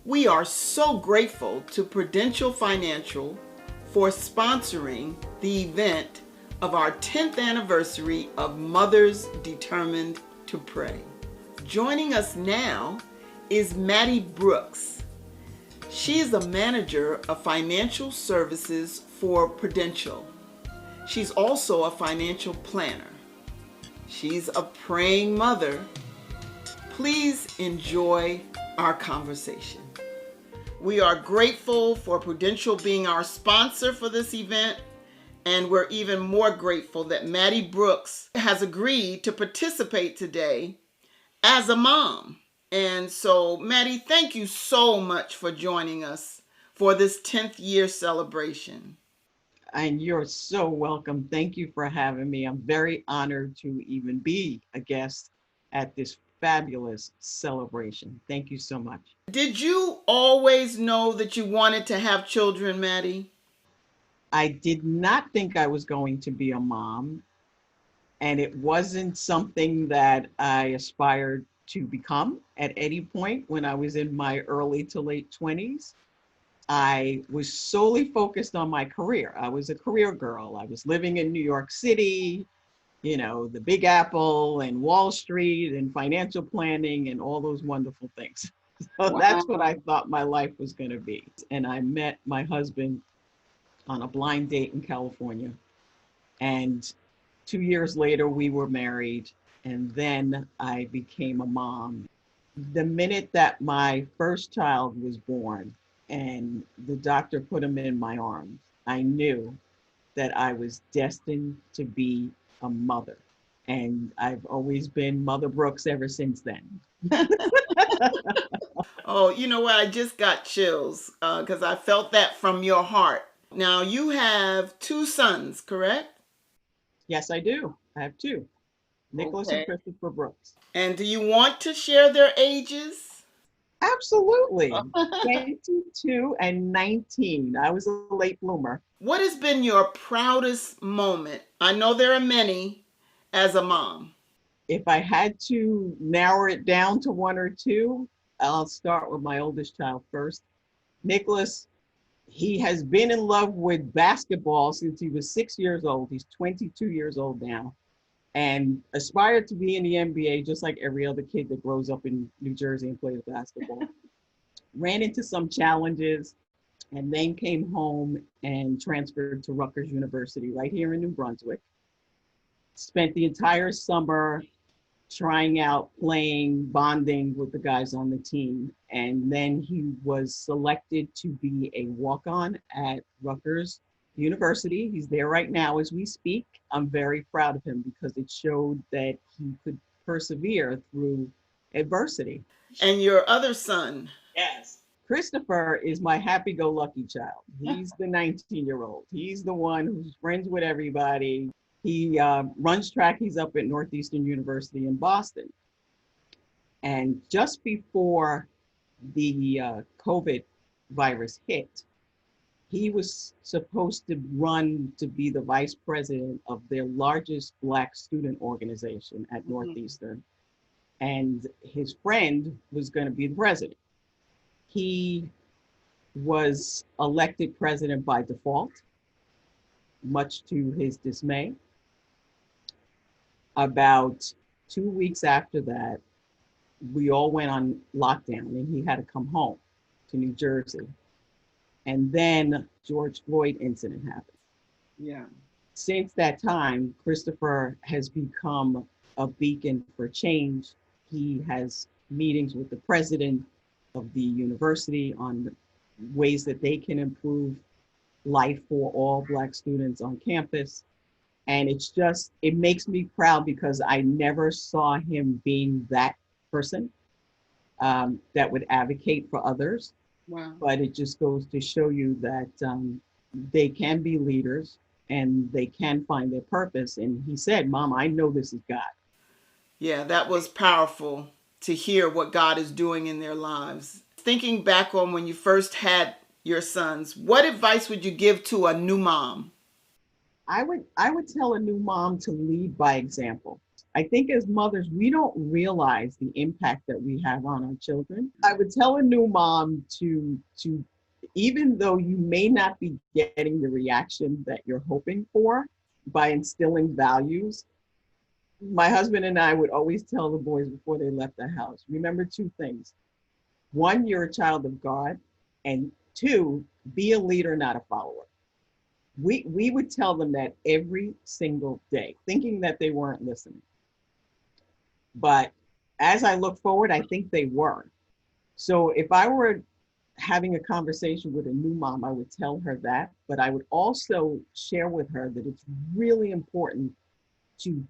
We are so grateful to Prudential Financial for sponsoring the event of our 10th anniversary of Mothers Determined to Pray. Joining us now is Maddie Brookes. She is a manager of financial services for Prudential. She's also a financial planner. She's a praying mother. Please enjoy our conversation. We are grateful for Prudential being our sponsor for this event, and we're even more grateful that Maddie Brookes has agreed to participate today as a mom. And so, Maddie, thank you so much for joining us for this 10th year celebration. And you're so welcome. Thank you for having me. I'm very honored to even be a guest at this fabulous celebration. Thank you so much. Did you always know that you wanted to have children, Maddie? I did not think I was going to be a mom, and it wasn't something that I aspired to become at any point when I was in my early to late 20s. I was solely focused on my career. I was a career girl. I was living in New York City, the Big Apple and Wall Street and financial planning and all those wonderful things. So Wow. That's what I thought my life was going to be. And I met my husband on a blind date in California. And 2 years later, we were married. And then I became a mom. The minute that my first child was born and the doctor put him in my arms, I knew that I was destined to be a mother. And I've always been Mother Brookes ever since then. Oh, you know what? I just got chills because I felt that from your heart. Now, you have two sons, correct? Yes, I do. I have two, Nicholas and Okay. Christopher Brookes. And do you want to share their ages? Absolutely. 22 and 19. I was a late bloomer. What has been your proudest moment? I know there are many as a mom. If I had to narrow it down to one or two, I'll start with my oldest child first. Nicholas, he has been in love with basketball since he was 6 years old. He's 22 years old now and aspired to be in the NBA just like every other kid that grows up in New Jersey and plays basketball. Ran into some challenges and then came home and transferred to Rutgers University right here in New Brunswick. Spent the entire summer trying out, playing, bonding with the guys on the team. And then he was selected to be a walk-on at Rutgers University. He's there right now as we speak. I'm very proud of him because it showed that he could persevere through adversity. And your other son? Yes. Christopher is my happy-go-lucky child. He's the 19-year-old. He's the one who's friends with everybody. He runs track. He's up at Northeastern University in Boston. And just before the COVID virus hit, he was supposed to run to be the vice president of their largest Black student organization at Northeastern. And his friend was going to be the president. He was elected president by default, much to his dismay. About 2 weeks after that, we all went on lockdown and he had to come home to New Jersey. And then George Floyd incident happened. Yeah. Since that time, Christopher has become a beacon for change. He has meetings with the president of the university on ways that they can improve life for all Black students on campus. And it makes me proud because I never saw him being that person that would advocate for others. Wow. But it just goes to show you that they can be leaders and they can find their purpose. And he said, Mom, I know this is God. Yeah, that was powerful to hear what God is doing in their lives. Thinking back on when you first had your sons, what advice would you give to a new mom? I would tell a new mom to lead by example. I think as mothers, we don't realize the impact that we have on our children. I would tell a new mom to even though you may not be getting the reaction that you're hoping for by instilling values, my husband and I would always tell the boys before they left the house, remember two things. One, you're a child of God, and two, be a leader, not a follower. We would tell them that every single day, thinking that they weren't listening. But as I look forward, I think they were. So if I were having a conversation with a new mom, I would tell her that, but I would also share with her that it's really important to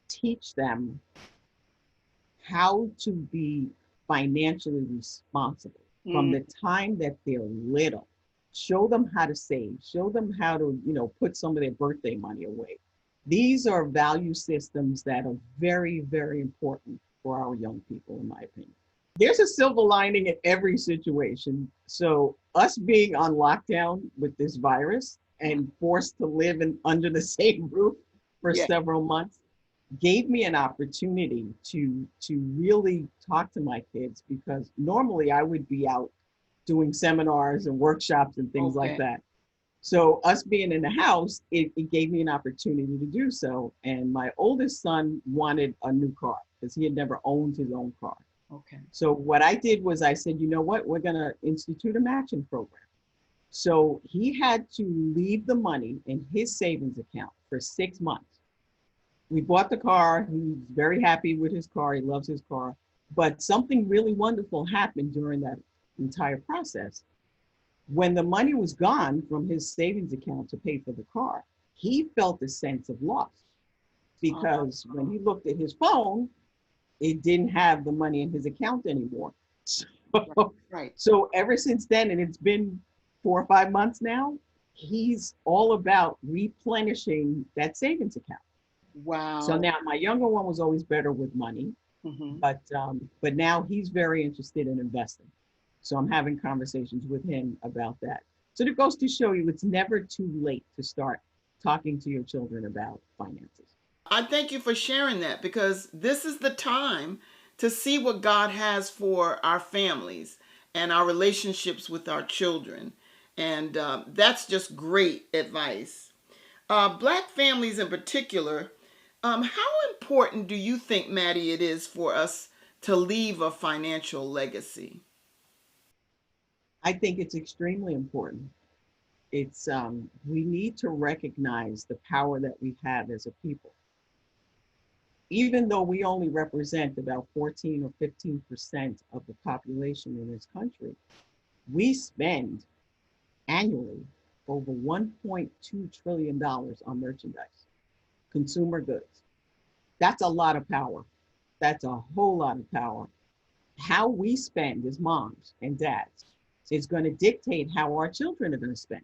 teach them how to be financially responsible from the time that they're little. Show them how to save, show them how to, put some of their birthday money away. These are value systems that are very, very important for our young people, in my opinion. There's a silver lining in every situation. So us being on lockdown with this virus and forced to live under the same roof for several months gave me an opportunity to really talk to my kids, because normally I would be out doing seminars and workshops and things like that. So us being in the house, it gave me an opportunity to do so. And my oldest son wanted a new car because he had never owned his own car. Okay. So what I did was I said, you know what, we're going to institute a matching program. So he had to leave the money in his savings account for 6 months. We bought the car. He's very happy with his car. He loves his car. But something really wonderful happened during that entire process. When the money was gone from his savings account to pay for the car, he felt a sense of loss, because when he looked at his phone, it didn't have the money in his account anymore. So ever since then, and it's been 4 or 5 months now, he's all about replenishing that savings account. Wow. So now my younger one was always better with money, but now he's very interested in investing. So I'm having conversations with him about that. So it goes to show you it's never too late to start talking to your children about finances. I thank you for sharing that, because this is the time to see what God has for our families and our relationships with our children. And that's just great advice. Black families in particular, how important do you think, Maddie, it is for us to leave a financial legacy? I think it's extremely important. It's we need to recognize the power that we have as a people. Even though we only represent about 14 or 15% of the population in this country, we spend annually over $1.2 trillion on merchandise, consumer goods. That's a lot of power. That's a whole lot of power. How we spend as moms and dads is going to dictate how our children are going to spend.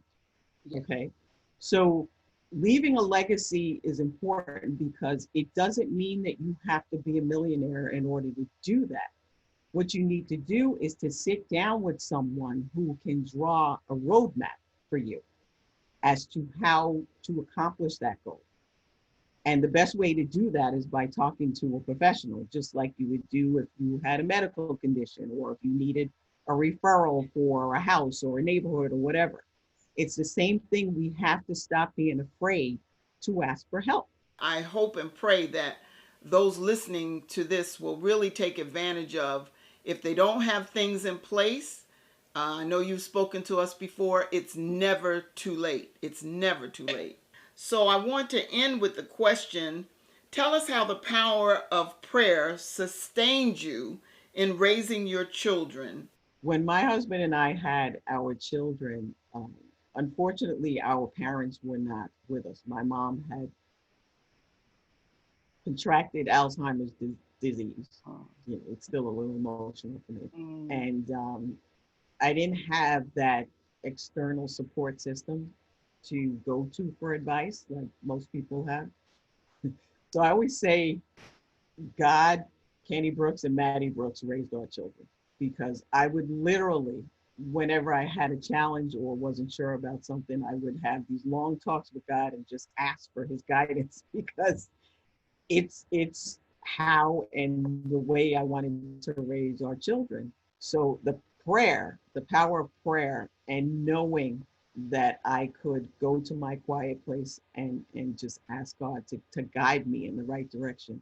Okay. So leaving a legacy is important, because it doesn't mean that you have to be a millionaire in order to do that. What you need to do is to sit down with someone who can draw a roadmap for you as to how to accomplish that goal. And the best way to do that is by talking to a professional, just like you would do if you had a medical condition, or if you needed a referral for a house or a neighborhood or whatever. It's the same thing. We have to stop being afraid to ask for help. I hope and pray that those listening to this will really take advantage of, if they don't have things in place. I know you've spoken to us before. It's never too late. It's never too late. So I want to end with the question, tell us how the power of prayer sustained you in raising your children. When my husband and I had our children, unfortunately, our parents were not with us. My mom had contracted Alzheimer's disease. It's still a little emotional for me. And I didn't have that external support system to go to for advice like most people have. So I always say God, Kenny Brookes, and Maddie Brookes raised our children, because I would literally, whenever I had a challenge or wasn't sure about something, I would have these long talks with God and just ask for his guidance, because it's how and the way I wanted to raise our children. So the prayer, the power of prayer, and knowing that I could go to my quiet place and just ask God to guide me in the right direction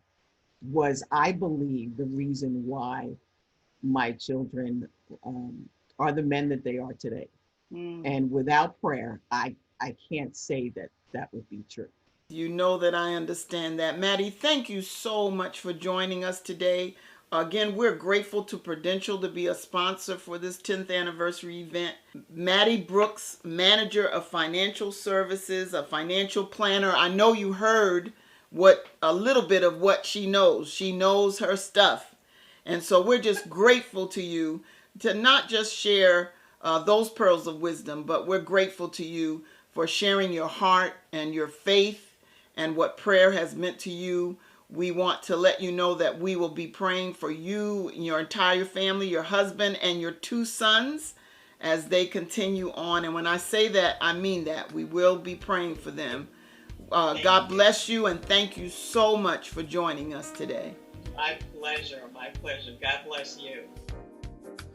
was, I believe, the reason why my children are the men that they are today. And without prayer, I can't say that that would be true. You know that I understand that. Maddie, thank you so much for joining us today. Again, we're grateful to Prudential to be a sponsor for this 10th anniversary event. Maddie Brookes, manager of financial services, a financial planner. I know you heard a little bit of what she knows. She knows her stuff. And so we're just grateful to you to not just share those pearls of wisdom, but we're grateful to you for sharing your heart and your faith and what prayer has meant to you. We want to let you know that we will be praying for you and your entire family, your husband and your 2 sons as they continue on. And when I say that, I mean that. We will be praying for them. God bless you, and thank you so much for joining us today. My pleasure. My pleasure. God bless you.